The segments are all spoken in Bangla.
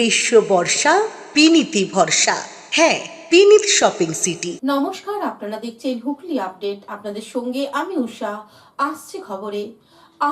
গ্রীষ্ম বর্ষা পিনিতি ভরসা। হ্যাঁ, পিনিত শপিং সিটি। নমস্কার, আপনারা দেখছেন হুগলি আপডেট। আপনাদের সঙ্গে আমি উষা। আসছে খবরে।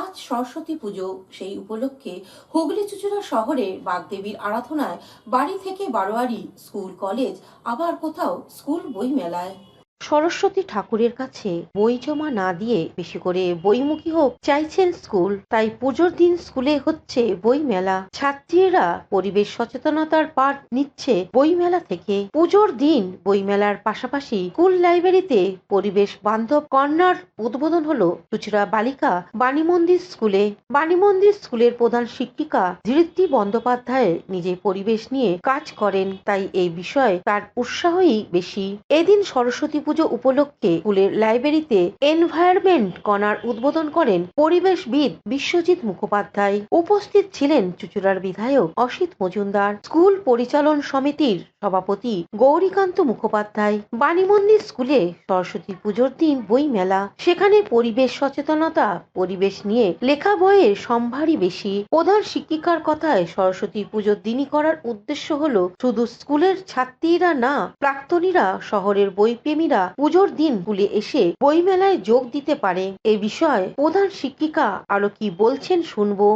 আজ সরস্বতী পুজো, সেই উপলক্ষে হুগলি চুঁচুড়া শহরে বাগদেবীর আরাধনায় বাড়ি থেকে বারোয়ারি স্কুল কলেজ, আবার কোথাও স্কুল বই মেলায়। সরস্বতী ঠাকুরের কাছে বই জমা না দিয়ে বেশি করে বইমুখী হোক চাইছেন স্কুল, তাই পুজোর দিন স্কুলে হচ্ছে বই মেলা। ছাত্রীরা পরিবেশ সচেতনতার পাঠ নিচ্ছে বই মেলা থেকে। পুজোর দিন বই মেলার পাশাপাশি স্কুল লাইব্রেরিতে পরিবেশ বান্ধব কর্নার উদ্বোধন হলো চুঁচুড়া বালিকা বাণীমন্দির স্কুলে। বাণীমন্দির স্কুলের প্রধান শিক্ষিকা ধৃতি বন্দ্যোপাধ্যায় নিজে পরিবেশ নিয়ে কাজ করেন, তাই এই বিষয়ে তার উৎসাহই বেশি। এদিন সরস্বতী পুজো উপলক্ষে স্কুলের লাইব্রেরিতে এনভায়রনমেন্ট কর্নার উদ্বোধন করেন পরিবেশবিদ বিশ্বজিৎ মুখোপাধ্যায়। উপস্থিত ছিলেন চুঁচুড়ার বিধায়ক অসিত মজুমদার, স্কুল পরিচালন সমিতির সভাপতি গৌরীকান্ত মুখোপাধ্যায়। বাণীমন্দির স্কুলে সরস্বতী পুজোর দিন বই মেলা, সেখানে পরিবেশ সচেতনতা, পরিবেশ নিয়ে লেখা বইয়ের সম্ভারই বেশি। প্রধান শিক্ষিকার কথায় সরস্বতী পুজোর দিনই করার উদ্দেশ্য হলো শুধু স্কুলের ছাত্রীরা না, প্রাক্তনীরা, শহরের বইপ্রেমীরা পুজোর দিন স্কুলে এসে বইমেলায় যোগ দিতে পারে। এই বিষয়ে প্রধান শিক্ষিকা আরো কি বলছেন শুনবো।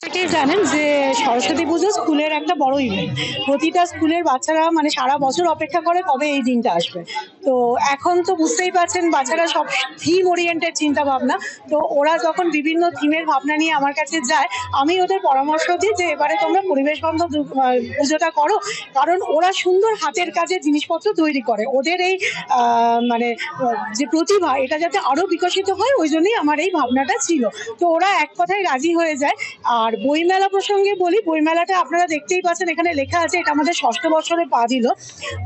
প্রত্যেকেই জানেন যে সরস্বতী পুজো স্কুলের একটা বড় ইভেন্ট। প্রতিটা স্কুলের বাচ্চারা মানে সারা বছর অপেক্ষা করে কবে এই দিনটা আসবে। তো এখন তো বুঝতেই পারছেন বাচ্চারা সব থিম ওরিয়েন্টেড চিন্তা ভাবনা। তো ওরা যখন বিভিন্ন থিমের ভাবনা নিয়ে আমার কাছে যায়, আমি ওদের পরামর্শ দিই যে এবারে তোমরা পরিবেশ বান্ধব পুজোটা করো, কারণ ওরা সুন্দর হাতের কাজের জিনিসপত্র তৈরি করে। ওদের এই মানে যে প্রতিভা, এটা যাতে আরো বিকশিত হয়, ওই জন্যই আমার এই ভাবনাটা ছিল। তো ওরা এক কথায় রাজি হয়ে যায়। আর বইমেলা প্রসঙ্গে বলি, বইমেলাটা আপনারা দেখতেই পাচ্ছেন, এখানে লেখা আছে এটা আমাদের 6ষ্ঠ বছরে পা দিল।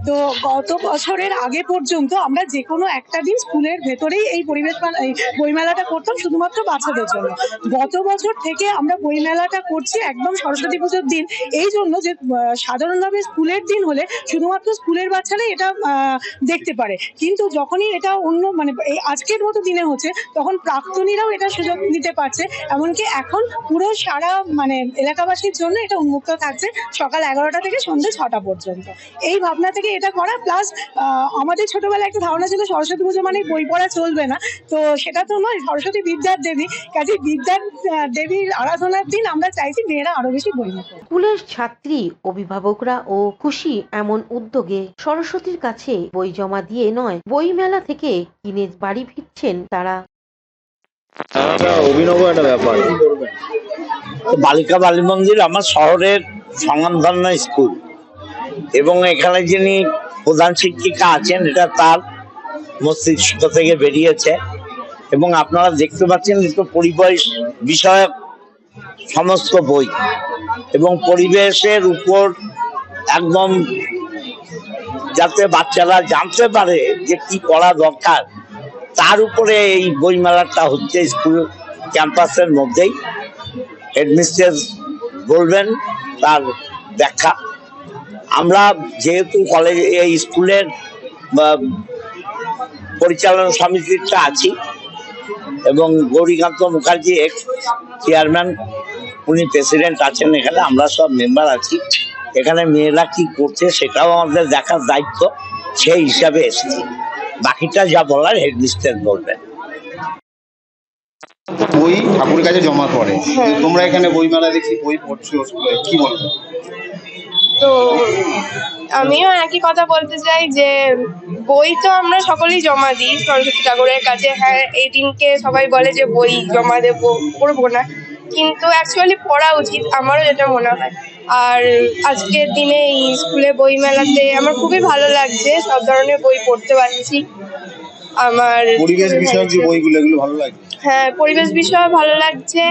তো গত বছরের আগে পর্যন্ত আমরা যে কোনো একটা দিন স্কুলের ভেতরেই এই বইমেলাটা করতাম শুধুমাত্র বাচ্চাদের জন্য। গত বছর থেকে আমরা বইমেলাটা করছি একদম সরস্বতী পুজোর দিন, এই জন্য যে সাধারণভাবে স্কুলের দিন হলে শুধুমাত্র স্কুলের বাচ্চারাই এটা দেখতে পারে, কিন্তু যখনই এটা অন্য মানে এই আজকের মতো দিনে হচ্ছে, তখন প্রাক্তনীরাও এটা সুযোগ নিতে পারছে। এমনকি এখন পুরো সারা মানে এলাকাবাসীর জন্য এটা উন্মুক্ত থাকছে সকাল 11টা থেকে সন্ধ্যে 6টা পর্যন্ত। এই ভাবনা থেকে এটা করা, প্লাস আমাদের ছোটবেলায় একটা ধারণা ছিল সরস্বতী পুজো মানে বই পড়া চলবে না, তো সেটা তো নয়। সরস্বতী বিদ্যার দেবী, কাজে বিদ্যার দেবীর আরাধনার দিন আমরা চাইছি মেয়েরা আরো বেশি বই পড়ে। স্কুলের ছাত্রী, অভিভাবকরা ও খুশি এমন উদ্যোগে। সরস্বতীর কাছে বই জমা দিয়ে নয়, বই মেলা থেকে কিনে বাড়ি ফিরছেন তারা। অভিনব একটা ব্যাপার। বালিকা বালী মন্দির আমার শহরের স্বনামধন্য স্কুল, এবং এখানে যিনি প্রধান শিক্ষিকা আছেন এটা তার মস্তিষ্ক থেকে বেরিয়েছে। এবং আপনারা দেখতে পাচ্ছেন তো পরিবেশ বিষয়ক সমস্ত বই, এবং পরিবেশের উপর একদম যাতে বাচ্চারা জানতে পারে যে কি করা দরকার, তার উপরে এই বইমেলাটা হচ্ছে স্কুল ক্যাম্পাসের মধ্যেই। হেডমিস্ট্রেস বলবেন তার ব্যাখ্যা। আমরা যেহেতু কলেজে এই স্কুলের পরিচালনা সমিতিটা আছি, এবং গৌরীকান্ত মুখার্জি এক্স চেয়ারম্যান, উনি প্রেসিডেন্ট আছেন, এখানে আমরা সব মেম্বার আছি। এখানে মেয়েরা কি করছে সেটাও আমাদের দেখার দায়িত্ব, সেই হিসাবে এসেছি। বাকিটা যা বলার হেডমিস্ট্রেস বলবেন। বই ঠাকুরের কাছে জমা পড়ে, তোমরা এখানে বই মেলা দেখি বই পড়ছো, কি বলবো? তো আমিও একই কথা বলতে চাই যে বই তো আমরা সকলেই জমা দিই সরস্বতী ঠাকুরের কাছে। হ্যাঁ, এই দিনকে সবাই বলে যে বই জমা দেবো, পড়বো না, কিন্তু অ্যাকচুয়ালি পড়া উচিত, আমারও যেটা মনে হয়। আর আজকের দিনে এই স্কুলে বই মেলাতে আমার খুবই ভালো লাগছে, সব ধরনের বই পড়তে পারছি। আমার পরিবেশ বিষয়ক যে বইগুলো, এগুলো ভালো লাগে। হ্যাঁ, পরিবেশ বিষয় ভালো লাগছে।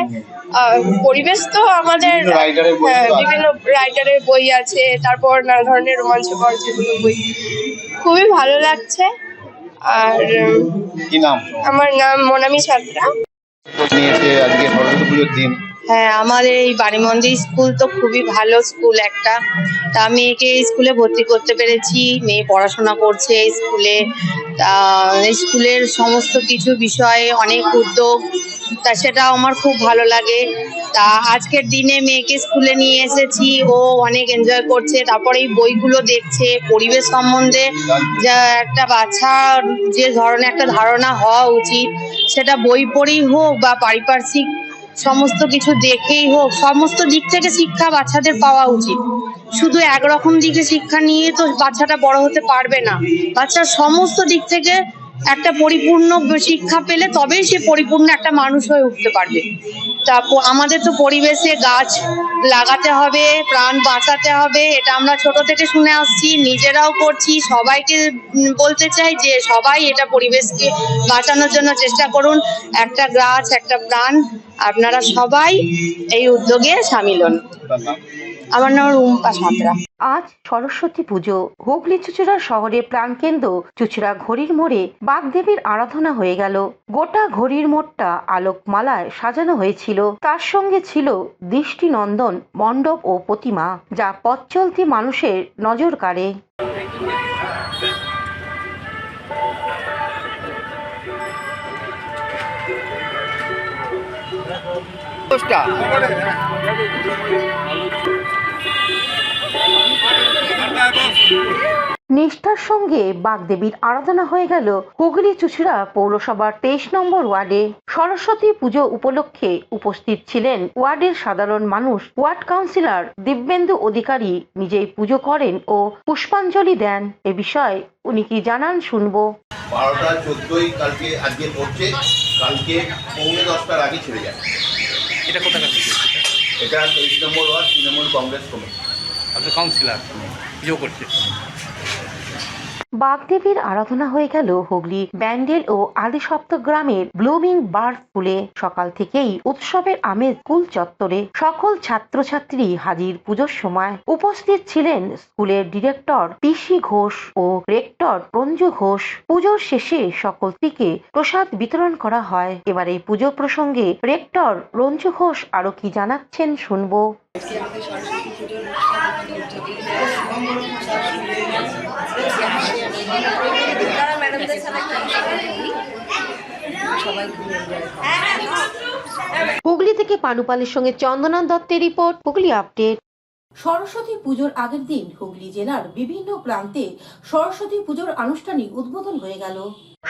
পরিবেশ তো আমাদের বিভিন্ন রাইটারের বই আছে, তারপর নানা ধরনের রোমাঞ্চকর যেগুলো বই, খুবই ভালো লাগছে। আর কি নাম? আমার নাম মনামি ছাত্রা। নিয়েছে আজকে সরস্বতী পুজোর দিন, হ্যাঁ, আমাদের এই বাড়িমন্দির স্কুল তো খুবই ভালো স্কুল একটা। তা মেয়েকে এই স্কুলে ভর্তি করতে পেরেছি। মেয়ে পড়াশোনা করছে এই স্কুলে। তা এই স্কুলের সমস্ত কিছু বিষয়ে অনেক উদ্যোগ, তা সেটাও আমার খুব ভালো লাগে। তা আজকের দিনে মেয়েকে স্কুলে নিয়ে এসেছি, ও অনেক এনজয় করছে। তারপরে এই বইগুলো দেখছে, পরিবেশ সম্বন্ধে যা একটা বাচ্চার যে ধরনের একটা ধারণা হওয়া উচিত, সেটা বই পড়েই হোক বা পারিপার্শ্বিক সমস্ত কিছু দেখেই হোক, সমস্ত দিক থেকে শিক্ষা বাচ্চাদের পাওয়া উচিত। শুধু একরকম দিকে শিক্ষা নিয়ে তো বাচ্চাটা বড় হতে পারবে না। বাচ্চার সমস্ত দিক থেকে একটা পরিপূর্ণ শিক্ষা পেলে তবেই সে পরিপূর্ণ একটা মানুষ হয়ে উঠতে পারবে। তা আমাদের তো পরিবেশে গাছ লাগাতে হবে, প্রাণ বাঁচাতে হবে, এটা আমরা ছোট থেকে শুনে আসছি, নিজেরাও করছি। সবাইকে বলতে চাই যে সবাই এটা পরিবেশকে বাঁচানোর জন্য চেষ্টা করুন। একটা গাছ একটা প্রাণ, আপনারা সবাই এই উদ্যোগে সামিল হন। আমার নাম রুম্পা সাঁতরা। আজ সরস্বতী পুজো। হুগলি চুঁচুড়া শহরের প্রাণকেন্দ্র চুঁচুড়া ঘড়ির মোড়ে বাগদেবীর আরাধনা হয়ে গেল। গোটা ঘড়ির মোড়টা আলোকমালায় সাজানো হয়েছিল। তার সঙ্গে ছিল দৃষ্টিনন্দন মণ্ডপ ও প্রতিমা, যা পথ চলতি মানুষের নজর কাড়ে। নিষ্ঠার সঙ্গে বাগদেবীর আরাধনা হয়ে গেল হুগলি চুঁচুড়া পৌরসভার 23 নম্বর ওয়ার্ডে। সরস্বতী পুজো উপলক্ষে উপস্থিত ছিলেন ওয়ার্ডের সাধারণ মানুষ। ওয়ার্ড কাউন্সিলর দিব্যেন্দু অধিকারী নিজেই পুজো করেন ও পুষ্পাঞ্জলি দেন। এ বিষয়ে উনি কি জানান শুনবো। 12টা 14 কালকে আজকে পড়ছে, কালকে 9:45 আগে ছেড়ে যায়। এটা কোথাকার থেকে? এটা 23 নম্বর ওয়ার্ড তৃণমূল কংগ্রেস কমিটি। আপনার কাউন্সিলর পুজো করছে। বাগদেবীর আরাধনা হয়ে গেল হুগলি ব্যান্ডেল ও আদি সপ্তগ্রামের ব্লুমিং বার্ড স্কুলে। সকাল থেকেই উৎসবের আমেজ স্কুল চত্বরে। সকল ছাত্রছাত্রী হাজির পুজোর সময়। উপস্থিত ছিলেন স্কুলের ডিরেক্টর পিসি ঘোষ ও রেক্টর রঞ্জু ঘোষ। পুজোর শেষে সকলকে প্রসাদ বিতরণ করা হয়। এবার এই পুজো প্রসঙ্গে রেক্টর রঞ্জু ঘোষ আরো কি জানাচ্ছেন শুনবো। হুগলি থেকে পানুপালের সঙ্গে চন্দনা দত্তের রিপোর্ট, হুগলি আপডেট। সরস্বতী পুজোর আগের দিন হুগলি জেলার বিভিন্ন প্রান্তে সরস্বতী পুজোর আনুষ্ঠানিক উদ্বোধন হয়ে গেল।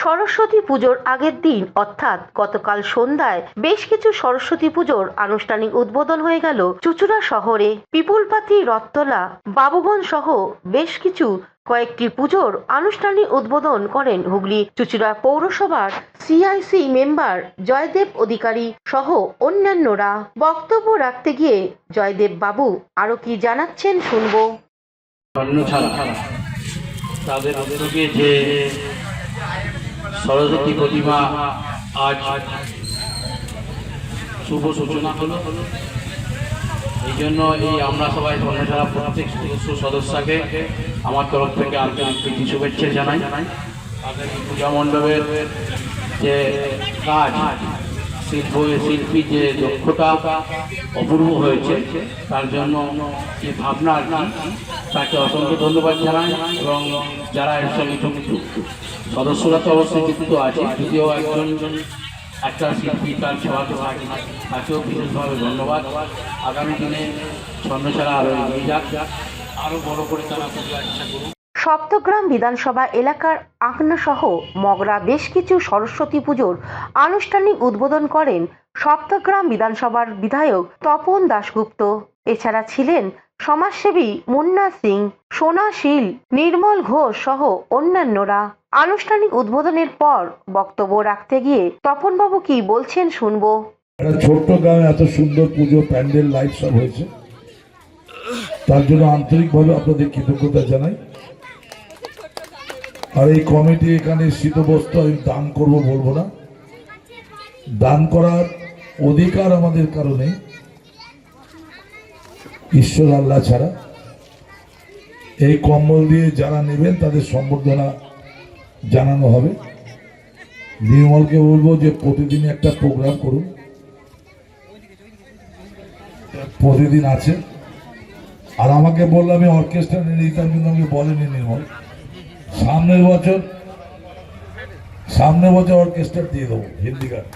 সরস্বতী পুজোর আগের দিন অর্থাৎ গতকাল সন্ধ্যায় বেশ কিছু সরস্বতী পুজোর আনুষ্ঠানিক উদ্বোধন হয়ে গেল চুঁচুড়া শহরে। পিপুলপাতি, রথতলা, বাবুগঞ্জ সহ বেশ কিছু কয়েকটি পুজোর আনুষ্ঠানিক উদ্বোধন করেন হুগলি চুঁচুড়া পৌরসভার সিআইসি মেম্বার জয়দেব অধিকারী সহ অন্যান্যরা। বক্তব্য রাখতে গিয়ে জয়দেব বাবু আরো কি জানাচ্ছেন শুনবো। তাদের উদ্যোগে যে সরস্বতী প্রতিমা আজ শুভ সূচনা হলো, এই জন্য আমরা সবাই ধন্যবাদ প্রত্যেক সদস্যকে আমার তরফ থেকে আন্তরিক প্রীতি শুভেচ্ছা জানাই। তাদের পূজা মণ্ডপের যে কাজ, শিল্পী যে দক্ষতা অপূর্ব হয়েছে, তার জন্য যে ভাবনা তাকে অসংখ্য ধন্যবাদ জানাই। এবং যারা এর সঙ্গে সদস্যরা তো অবশ্যই যুক্ত আছে, যদিও একটা শিল্পী তার সভাতে থাকে, তাকেও বিশেষভাবে ধন্যবাদ। আগামী দিনে ছন্নছাড়া আরও এগিয়ে যাক, আরও বড় করে তারা বোঝার চেষ্টা করুন। সপ্তগ্রাম বিধানসভা এলাকার আকনা সহ মগরা বেশ কিছু সরস্বতী পুজোর আনুষ্ঠানিক উদ্বোধন করেন সপ্তগ্রাম বিধানসভার বিধায়ক তপন দাশগুপ্ত। এছাড়া ছিলেন সমাজসেবী মুন্না সিং, সোনা শীল, নির্মল ঘোষ সহ অন্যান্যরা। আনুষ্ঠানিক উদ্বোধনের পর বক্তব্য রাখতে গিয়ে তপনবাবু কি বলছেন শুনবো। ছোট্ট গ্রামে এত সুন্দর পুজো, প্যান্ডেল, লাইট সব হয়েছে, তার জন্য আন্তরিকভাবে আপনাদের কৃতজ্ঞতা জানাই। আর এই কমিটি এখানে শীতবস্ত্র আমি দান করব বলবো না, দান করার অধিকার আমাদের কারণে ঈশ্বর আল্লাহ ছাড়া। এই কম্বল দিয়ে যারা নেবেন তাদের সম্বর্ধনা জানানো হবে। নির্মলকে বলবো যে প্রতিদিন একটা প্রোগ্রাম করুন, প্রতিদিন আছে। আর আমাকে বললো আমি অর্কেস্ট্রা নিয়ে নিতাম, কিন্তু আমাকে বলেনি নির্মল। সামনের বছর অর্কেস্ট্রা দিয়ে দেবো, হিন্দি গান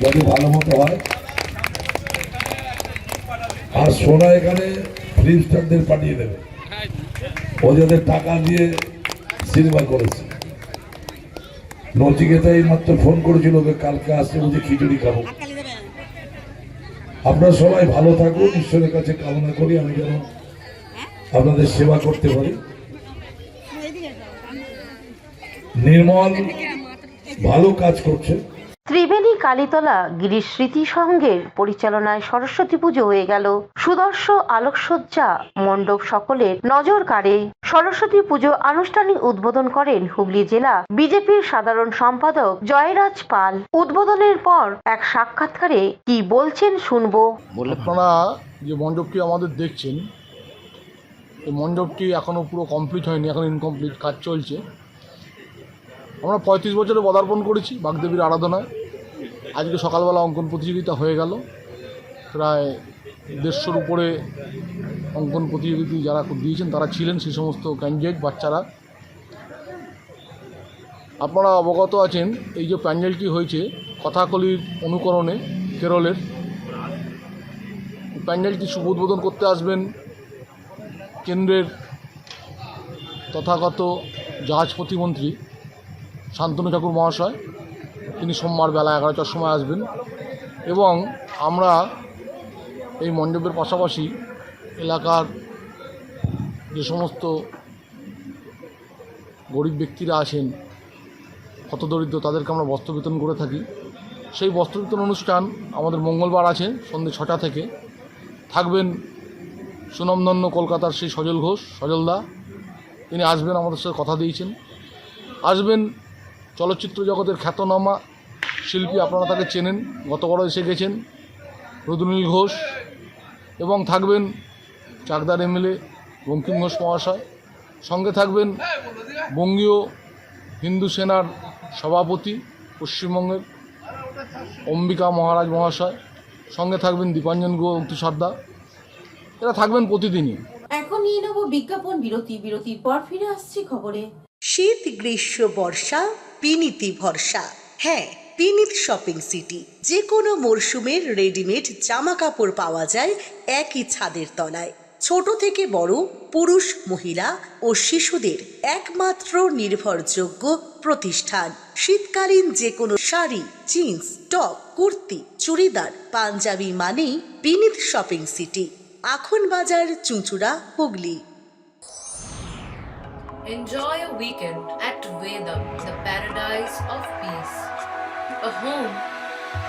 যদি ভালো মতো হয়। আর সোনা এখানে ফিল্ম স্টারদের পাঠিয়ে দেবে, ও যাদের টাকা দিয়ে সিনেমা করেছে। নচিকেতা এই মাত্র ফোন করেছিল, ওকে কালকে আসছে, বলছে খিচুড়ি খাবো। আপনারা সবাই ভালো থাকুন, ঈশ্বরের কাছে কামনা করি আমি যেন আপনাদের সেবা করতে পারি। নির্মল ভালো কাজ করছে। ত্রিবেণী কালীতলা গিরিশ স্মৃতি সংঘের পরিচালনায় সরস্বতী পুজো হয়ে গেল। সুদর্শ আলোকসজ্জা মণ্ডপ সকলের নজর কাড়ে। সরস্বতী পুজো আনুষ্ঠানিক উদ্বোধন করেন হুগলি জেলা বিজেপির সাধারণ সম্পাদক জয়রাজ পাল। উদ্বোধনের পর এক সাক্ষাৎকারে কি বলছেন শুনবো। আপনারা যে মণ্ডপটি আমাদের দেখছেন, এই মণ্ডপটি এখনো পুরো কমপ্লিট হয়নি, এখন ইনকমপ্লিট, কাজ চলছে। আমরা 35 বছরে পদার্পণ করেছি বাগদেবীর আরাধনায়। আজকে সকালবেলা অঙ্কন প্রতিযোগিতা হয়ে গেল। প্রায় 150-র উপরে অঙ্কন প্রতিযোগিতা যারা দিয়েছেন তারা ছিলেন, সেই সমস্ত ক্যান্ডিডেট বাচ্চারা। আপনারা অবগত আছেন এই যে প্যান্ডেলটি হয়েছে কথাকলির অনুকরণে কেরলের। প্যান্ডেলটি শুভ উদ্বোধন করতে আসবেন কেন্দ্রের তথাগত জাহাজ প্রতিমন্ত্রী শান্তনু ঠাকুর মহাশয়। তিনি সোমবার বেলা 11টার সময় আসবেন। এবং আমরা এই মণ্ডপের পাশাপাশি এলাকার যে সমস্ত গরিব ব্যক্তিরা আছেন, হতদরিদ্র, তাদেরকে আমরা বস্ত্র বিতরণ করে থাকি। সেই বস্ত্র বিতরণ অনুষ্ঠান আমাদের মঙ্গলবার আছে সন্ধ্যে 6টা থেকে। থাকবেন সুনামধন্য কলকাতার সেই সজল ঘোষ, সজলদা, তিনি আসবেন, আমাদের সাথে কথা দিয়েছেন। আসবেন চলচ্চিত্র জগতের খ্যাতনামা শিল্পী, আপনারা তাকে চেনেন, গতবারও এসে গেছেন, রুদ্রনীল ঘোষ। এবং থাকবেন চাকদার এমএলএ বঙ্কিম ঘোষ মহাশয়। সঙ্গে থাকবেন বঙ্গীয় হিন্দু সেনার সভাপতি পশ্চিমবঙ্গের অম্বিকা মহারাজ মহাশয়। সঙ্গে থাকবেন দীপাঞ্জন গৌতী সর্দার। এরা থাকবেন প্রতিদিনই। এখন নিয়ে নেব বিজ্ঞাপন বিরতি। বিরতির পর ফিরে আসছি খবরে। শীত গ্রীষ্ম বর্ষা পিনিতি ভরসা। হ্যাঁ, পিনিত শপিং সিটি। যে কোনো মরশুমের রেডিমেড জামা কাপড় পাওয়া যায় একই ছাদের তলায়। ছোট থেকে বড়, পুরুষ, মহিলা ও শিশুদের একমাত্র নির্ভরযোগ্য প্রতিষ্ঠান। শীতকালীন যে কোনো শাড়ি, জিন্স, টপ, কুর্তি, চুড়িদার, পাঞ্জাবি মানেই পিনিত শপিং সিটি। আখন বাজার, চুঁচুড়া, Hooghly. Enjoy a weekend at Vedam, the paradise of peace. A home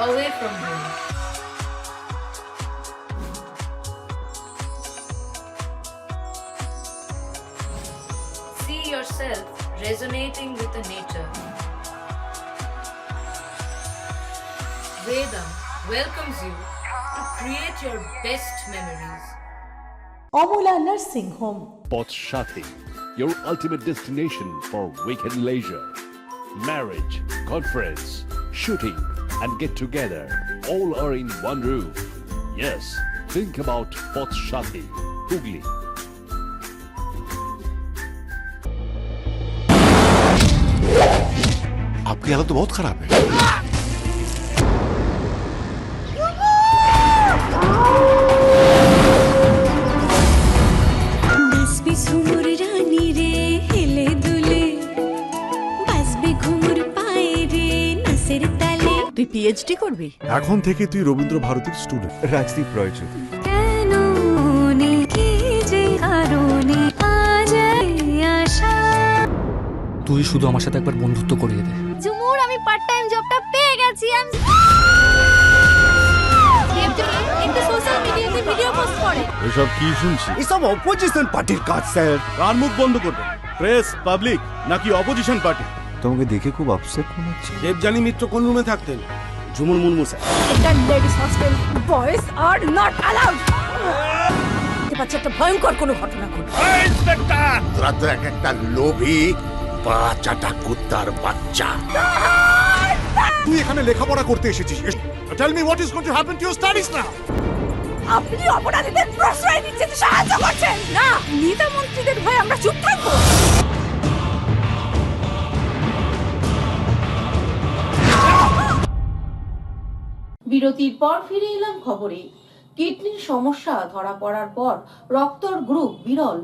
away from home. See yourself resonating with the nature. Vedam welcomes you to create your best memories. Amala nursing home. Pothshathi, your ultimate destination for weekend leisure. Marriage, conference, shooting, and get together all are in one roof. Yes, think about Pothshathi, Hugli. आपकी हालत तो बहुत खराब है। তুই পিএইচডি করবি? এখন থেকে তুই রবীন্দ্র ভারতীর স্টুডেন্ট। রাজদীপ রয় চৌধুরী। তুই শুধু আমার সাথে একবার বন্ধুত্ব করিয়ে দে। ঝুমুর, আমি পার্ট টাইম জবটা পেয়ে গেছি। একটু সোশ্যাল মিডিয়াতে ভিডিও পোস্ট করে। এসব কি শুনছি? এসব অপোজিশন পার্টির কাজ স্যার। কান মুখ বন্ধ করবেন। প্রেস, পাবলিক নাকি অপোজিশন পার্টি? তোমাকে দেখে খুব আপসেট মনে হচ্ছে। দেবজানী মিত্র কোন রুমে থাকতেন? ঝুমুর মুর্মু স্যার। এটা ladies hostel, boys are not allowed. বাচ্চা একটা ভয়ঙ্কর কোনো ঘটনা ঘটে। ইন্সপেক্টর, তোরা তো একটা লোভী বাচ্চাটা কুত্তার বাচ্চা। তুই এখানে লেখাপড়া করতে এসেছিস। Tell me what is going to happen to your studies now. আপনি অপরাধীদের প্রশ্রয় দিচ্ছেন, সাহায্য করছেন না। নেতা মন্ত্রীদের ভয়ে আমরা চুপ থাকবো? বিরতির পর ফিরে এলাম খবরে। কিডনির সমস্যা ধরা পড়ার পর রক্তর গ্রুপ বিরল,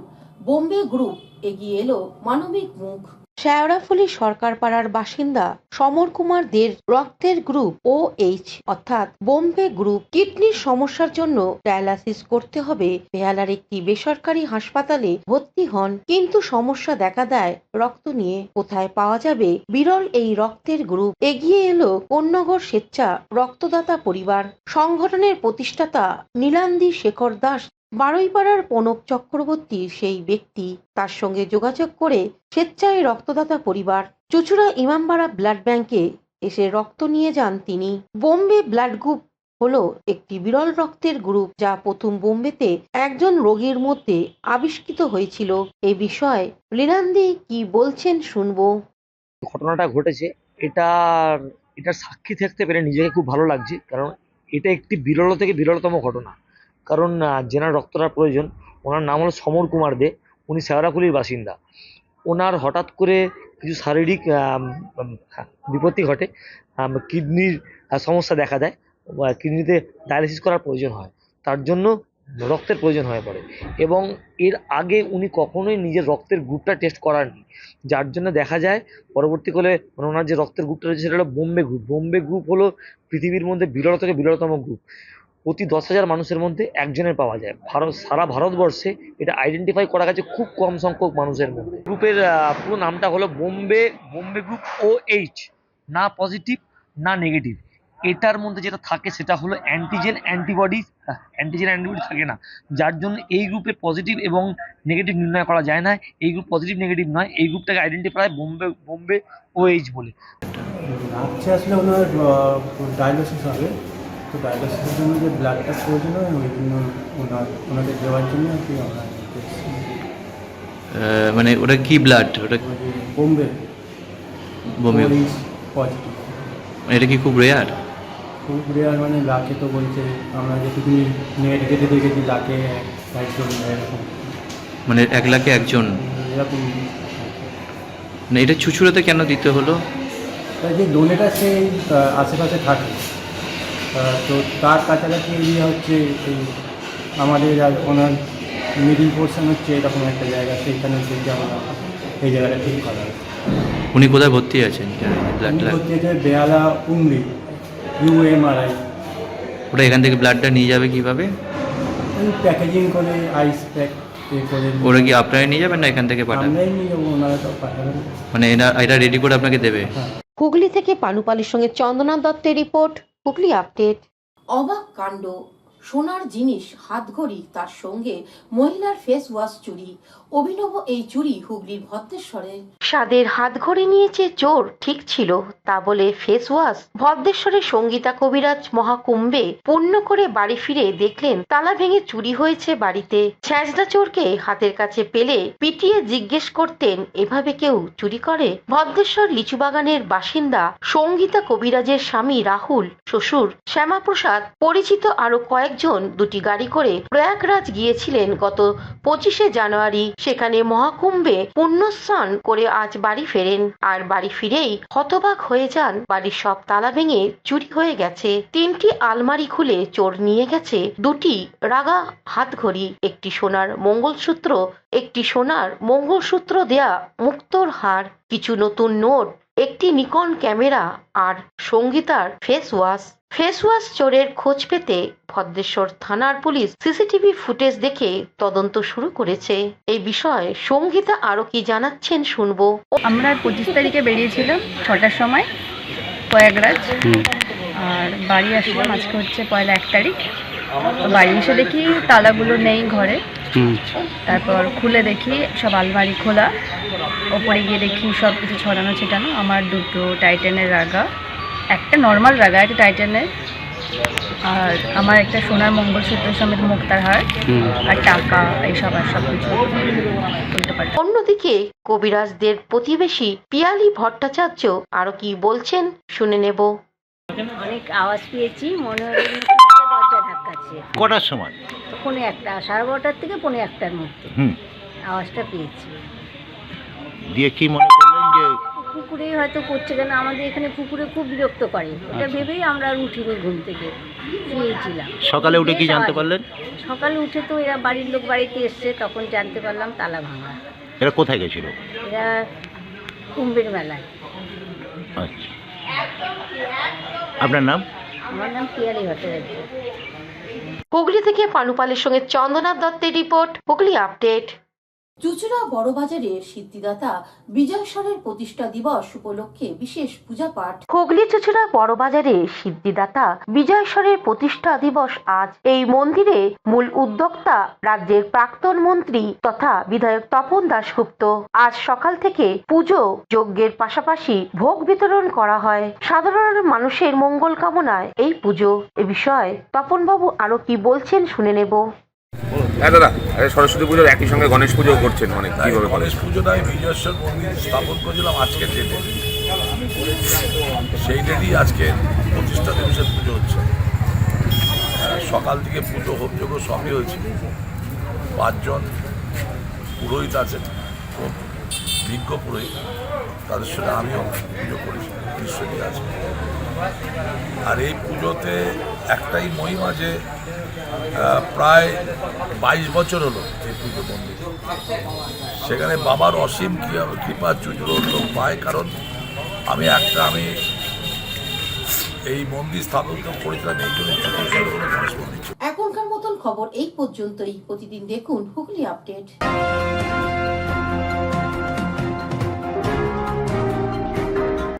বোম্বে গ্রুপ এগিয়ে এলো মানবিক মুখ। শেওড়াফুলি সরকারপাড়ার বাসিন্দা সমর কুমার দের রক্তের গ্রুপ OH অর্থাৎ বোম্বে গ্রুপ। কিডনির সমস্যার জন্য ডায়ালাসিস করতে হবে বেহালার একটি বেসরকারি হাসপাতালে ভর্তি হন, কিন্তু সমস্যা দেখা দেয় রক্ত নিয়ে। কোথায় পাওয়া যাবে বিরল এই রক্তের গ্রুপ? এগিয়ে এলো কোন্নগর স্বেচ্ছা রক্তদাতা পরিবার। সংগঠনের প্রতিষ্ঠাতা নীলান্দি শেখর দাস বারুইপাড়ার প্রণব চক্রবর্তী সেই ব্যক্তি। তার সঙ্গে যোগাযোগ করে স্বেচ্ছায় রক্তদাতা পরিবার চুচুড়া ইমামবাড়া ব্লাড ব্যাংকে এসে রক্ত নিয়ে যান তিনি। বোম্বে ব্লাড গ্রুপ হলো একটি বিরল রক্তের গ্রুপ, যা প্রথম বোম্বেতে একজন রোগীর মধ্যে আবিষ্কৃত হয়েছিল। এই বিষয়ে লীলান্দি কি বলছেন শুনবো। ঘটনাটা ঘটেছে, এটার সাক্ষী থাকতে পেরে নিজেকে খুব ভালো লাগছে, কারণ এটা একটি বিরল থেকে বিরলতম ঘটনা। কারণ যেনার রক্তটার প্রয়োজন, ওনার নাম হলো সমর কুমার দে, উনি শেওড়াফুলির বাসিন্দা। ওনার হঠাৎ করে কিছু শারীরিক বিপত্তি ঘটে, কিডনির সমস্যা দেখা দেয়, কিডনিতে ডায়ালিসিস করার প্রয়োজন হয়, তার জন্য রক্তের প্রয়োজন হয়ে পড়ে। এবং এর আগে উনি কখনোই নিজের রক্তের গ্রুপটা টেস্ট করাননি, যার জন্য দেখা যায় পরবর্তীকালে মানে ওনার যে রক্তের গ্রুপটা রয়েছে সেটা হলো বোম্বে গ্রুপ। বোম্বে গ্রুপ হলো পৃথিবীর মধ্যে বিরল থেকে বিরলতম গ্রুপ। প্রতি 10,000 মানুষের মধ্যে একজনের পাওয়া যায়। সারা ভারতবর্ষে এটা আইডেন্টিফাই করা গেছে খুব কম সংখ্যক মানুষের মধ্যে। গ্রুপের পুরো নামটা হলো বোম্বে গ্রুপ OH, না পজিটিভ না নেগেটিভ। এটার মধ্যে যেটা থাকে সেটা হলো অ্যান্টিজেন অ্যান্টিবডি থাকে না, যার জন্য এই গ্রুপে পজিটিভ এবং নেগেটিভ নির্ণয় করা যায় না। এই গ্রুপ পজিটিভ নেগেটিভ নয়, এই গ্রুপটাকে আইডেন্টিফাই বোম্বে OH বলে। আচ্ছা, আসলে ওনার ডায়ালিসিস হবে, তো ডায়ালিসিসের জন্য যে ব্লাডটা প্রয়োজন হয় ওই জন্য ওনাদের দেওয়ার জন্য আর কি আমরা মানে ওটা কি ব্লাড? ওটা বোম্বে পজিটিভ। এটা কি খুব রেয়ার? খুব রেয়ার মানে লাখে, তো বলছে আমরা যেটুকু নেট ঘেটে দেখেছি লাখে একজন এরকম, মানে 1 লাখে একজন এরকম। মানে এটা চুচুড়াতে কেন দিতে হলো? যে ডোনেটার সেই আশেপাশে থাকে, তো তার কাছাকাছি এরিয়া হচ্ছে এই আমাদের ওনার মিডিল পোর্শন হচ্ছে এরকম একটা জায়গা, সেইখানে থেকে আমরা এই জায়গাটা ঠিক করা হয়। উনি কোথায় ভর্তি আছেন? ভর্তি আছে বেহালা উমরি UMRI। ওটা এখান থেকে ব্লাডটা নিয়ে যাবে কিভাবে? ওই প্যাকেজিং করে আইস প্যাক করে। ওরা কি আপনারাই নিয়ে যাবেন না এখান থেকে পাঠাবেন? আমরাই নিয়ে যাবো, ওনারা তো পাঠাবেন। মানে এটা রেডি করে আপনাকে দেবে? হুগলি থেকে পানুপালের সঙ্গে চন্দনা দত্তের রিপোর্ট, হুগলি আপডেট। অবাক কাণ্ড, সোনার জিনিস হাতঘড়ি, তার সঙ্গে মহিলার ফেস ওয়াশ চুরি। অভিনব এই চুরি হুগলির ভদ্রেশ্বরে। স্বাদের হাতঘড়ি নিয়েছে চোর, ঠিক ছিল, তা বলে ফেস ওয়াশ? ভদ্রেশ্বরের সঙ্গীতা কবিরাজ মহাকুম্ভে পুণ্য করে বাড়ি ফিরে দেখলেন তালা ভেঙে চুরি হয়েছে বাড়িতে। ছ্যাঁচড়া চোরকে হাতের কাছে পেলে পিটিয়ে জিজ্ঞেস করতেন, এভাবে কেউ চুরি করে? ভদ্রেশ্বর লিচুবাগানের বাসিন্দা সঙ্গীতা কবিরাজের স্বামী রাহুল, শ্বশুর শ্যামাপ্রসাদ পরিচিত আরো কয়েকজন দুটি গাড়ি করে প্রয়াগরাজ গিয়েছিলেন গত 25শে জানুয়ারি। সেখানে মহাকুম্ভে পুণ্যস্নান করে আজ বাড়ি ফেরেন, আর বাড়ি ফিরেই হতবাক হয়ে যান। বাড়ির সব তালা ভেঙে চুরি হয়ে গেছে। 3টি আলমারি খুলে চোর নিয়ে গেছে 2টি রাগা হাতঘড়ি, একটি সোনার মঙ্গলসূত্র দেয়া মুক্তোর হার, কিছু নতুন নোট, একটি নিকন ক্যামেরা আর সঙ্গীতার ফেস ওয়াশ। চোরের খোঁজ পেতে ভদ্রেশ্বর থানার পুলিশ সিসিটিভি ফুটেজ দেখে তদন্ত শুরু করেছে। এই বিষয়ে সঙ্গীতা আরো কি জানাচ্ছেন শুনবো। আমরা 25 তারিখে বেরিয়েছিলাম 6টার সময় প্রয়াগরাজ, আর বাড়ি আসলাম আজকে হচ্ছে 1 তারিখ। তো বাড়ি এসে দেখি তালাগুলো নেই ঘরে, তারপর খুলে দেখি সব আলমারি খোলা, ওপরে গিয়ে দেখি সব কিছু ছড়ানো ছিটানো। আমার 2টো টাইটানের রাগা, একটা নর্মাল রাগা, একটা টাইটানের, আর আমার একটা সোনার মঙ্গলসূত্র সমেত মুক্তার হার আর টাকা, এইসব আর সব কিছু তুলতে পারি। অন্যদিকে কবিরাজদের প্রতিবেশী পিয়ালি ভট্টাচার্য আরো কি বলছেন শুনে নেব। অনেক আওয়াজ পেয়েছি, মনে হলো দরজা ধাক্কা কাছে। কটার সময়? পৌনে একটা, 12:30 থেকে পৌনে একটার মধ্যে হুম। আওয়াজটা পেয়েছি। দিয়ে কি মনে করলেন যে কুকুরে হয়তো করছে, কেন আমাদের এখানে কুকুরে খুব বিরক্ত করে, ওটা ভেবেই আমরা আর উঠিনি, ঘুম থেকে শুয়েছিলাম। সকালে উঠে কি জানতে পারলেন? সকালে উঠে তো এরা বাড়ির লোক বাড়িতে এসছে, তখন জানতে পারলাম তালা ভাঙা। এরা কোথায় গেছিল? এরা কুম্ভের মেলায়। আচ্ছা, আপনার নাম? আমার নাম পিয়ালি ভট্টাচার্য। হুগলি থেকে পানুপালের সঙ্গে চন্দ্রনাথ দত্তের রিপোর্ট, হুগলি আপডেট। চুচুড়া বড়বাজারের সিদ্ধিদাতা বিজয়শ্বরের প্রতিষ্ঠা দিবস উপলক্ষে বিশেষ পূজা পাঠ। হুগলি চুচুড়া বড়বাজারে সিদ্ধিদাতা বিজয়শ্বরের প্রতিষ্ঠা দিবস আজ। এই মন্দিরে মূল উদ্যোক্তা রাজ্যের প্রাক্তন মন্ত্রী তথা বিধায়ক তপন দাশগুপ্ত। আজ সকাল থেকে পুজো যজ্ঞের পাশাপাশি ভোগ বিতরণ করা হয়। সাধারণ মানুষের মঙ্গল কামনায় এই পুজো। এ বিষয়ে তপনবাবু আরো কি বলছেন শুনে নেব। হ্যাঁ দাদা, সরস্বতী পুজোর একই সঙ্গে গণেশ পুজোও করছেন, অনেক কিভাবে গণেশ পুজোটাই বিজয়েশ্বর মন্দির স্থাপন করেছিলাম আজকের ডেটে, সেই ডেটেই আজকে প্রতিষ্ঠা দিবসের পুজো হচ্ছে। সকাল থেকে পুজো হোমযজ্ঞ সবই হয়েছে। 5 জন পুরোহিত আছেন, খুব বিজ্ঞ পুরোহিত, তাদের সঙ্গে আমিও পুজো করেছি, ঈশ্বরী আছে। আর এই পুজোতে একটাই মহিমা যে প্রায় 22 বছর হলো এই পুজো মন্দির, সেখানে বাবার অসীম কৃপা চুচুড়োর লোক পায়। কারণ আমি এই মন্দির স্থাপন করেছিলাম এই জন্য গণেশ মন্দির। এখনকার মতন খবর এই পর্যন্তই। প্রতিদিন দেখুন হুগলি আপডেট।